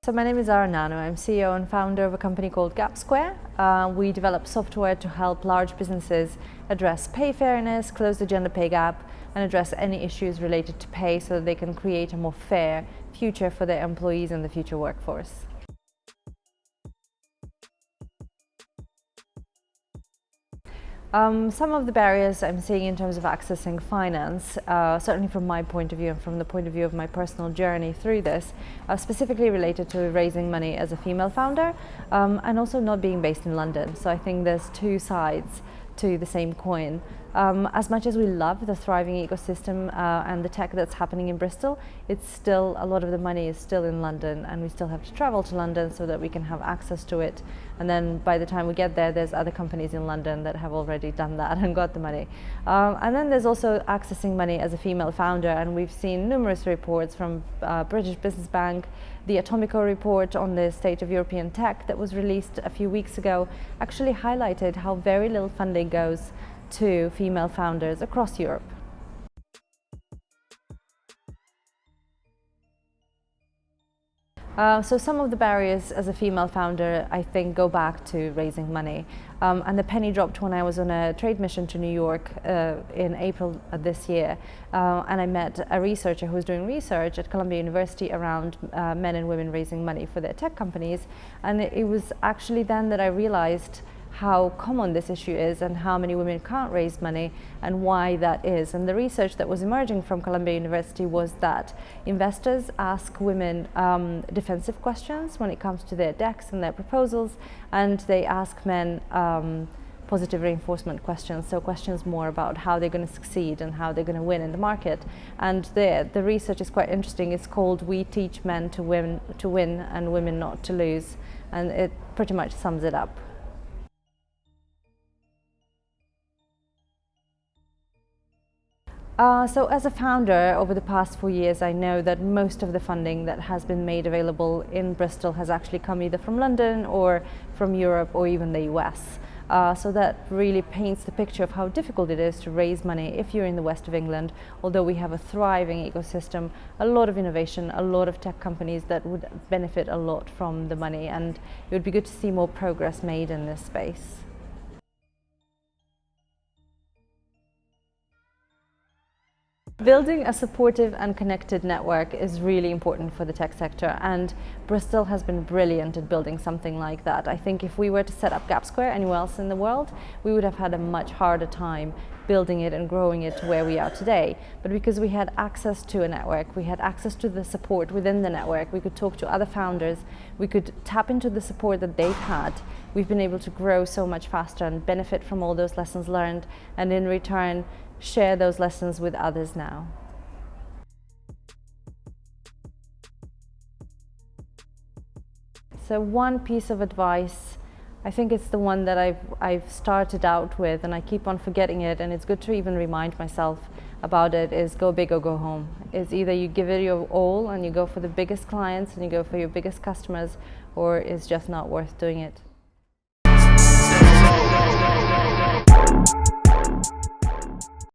So my name is Zara Nanu. I'm CEO and founder of a company called Gapsquare. We develop software to help large businesses address pay fairness, close the gender pay gap, and address any issues related to pay so that they can create a more fair future for their employees and the future workforce. Some of the barriers I'm seeing in terms of accessing finance, certainly from my point of view and from the point of view of my personal journey through this, are specifically related to raising money as a female founder and also not being based in London. So I think there's two sides to the same coin. As much as we love the thriving ecosystem and the tech that's happening in Bristol, it's still, a lot of the money is still in London, and we still have to travel to London so that we can have access to it. And then by the time we get there, there's other companies in London that have already done that and got the money. And then there's also accessing money as a female founder, and we've seen numerous reports from British Business Bank. The Atomico report on the state of European tech that was released a few weeks ago actually highlighted how very little funding goes to female founders across Europe. So some of the barriers as a female founder, I think, go back to raising money. And the penny dropped when I was on a trade mission to New York in April of this year. And I met a researcher who was doing research at Columbia University around men and women raising money for their tech companies. And it was actually then that I realized how common this issue is and how many women can't raise money and why that is. And the research that was emerging from Columbia University was that investors ask women defensive questions when it comes to their decks and their proposals, and they ask men positive reinforcement questions, so questions more about how they're going to succeed and how they're going to win in the market. And the research is quite interesting. It's called "We Teach Men to Win and Women Not to Lose," and it pretty much sums it up. So as a founder, over the past 4 years, I know that most of the funding that has been made available in Bristol has actually come either from London or from Europe or even the US. So that really paints the picture of how difficult it is to raise money if you're in the west of England, although we have a thriving ecosystem, a lot of innovation, a lot of tech companies that would benefit a lot from the money, and it would be good to see more progress made in this space. Building a supportive and connected network is really important for the tech sector, and Bristol has been brilliant at building something like that. I think if we were to set up Gapsquare anywhere else in the world, we would have had a much harder time building it and growing it to where we are today. But because we had access to a network, we had access to the support within the network, we could talk to other founders, we could tap into the support that they've had, we've been able to grow so much faster and benefit from all those lessons learned, and in return share those lessons with others now. So one piece of advice, I think it's the one that I've started out with and I keep on forgetting it, and it's good to even remind myself about it, is go big or go home. It's either you give it your all and you go for the biggest clients and you go for your biggest customers, or it's just not worth doing it.